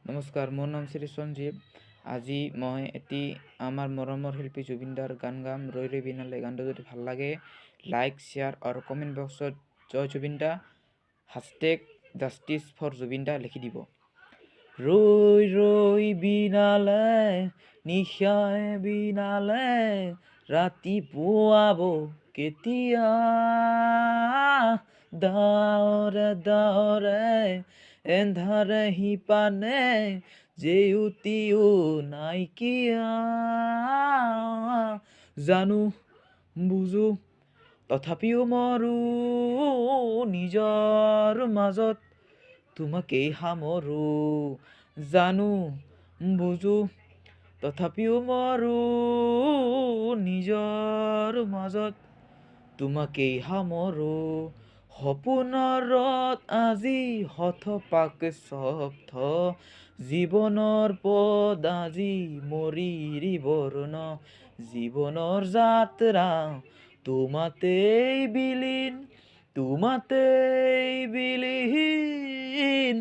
নমস্কাৰ, মোৰ নাম শ্ৰী সঞ্জীৱ। আজি মই এটি আমাৰ মৰমৰ শিল্পী জুবিনদাৰ গান গাম। ৰৈ ৰৈ বিনালে। গানটো যদি ভাল লাগে লাইক, শ্বেয়াৰ আৰু কমেণ্ট বক্সত জয় জুবিনদা #জাষ্টিচ ফৰ জুবিনদা লিখি দিব। ৰৈ ৰৈ বিনালে, নিশাই বিনালে, ৰাতিপুৱাব কেতিয়া, ডাৱৰে ডাৱৰে এন্ধাৰে সিপানে, জেউতিও নাইকিয়া। জানো বুজো তথাপিও মৰো, নিজৰ মাজত তোমাকেই সামৰো। জানো বুজো তথাপিও মৰো, নিজৰ মাজত তোমাকেই সামৰো। সপোনত আজি হঠপাক শব্দ, জীৱনৰ পদ আজি মৰিৰি বৰ্ণ। জীৱনৰ যাত্ৰা তোমাতেই বিলীন, তোমাতেই বিলীন।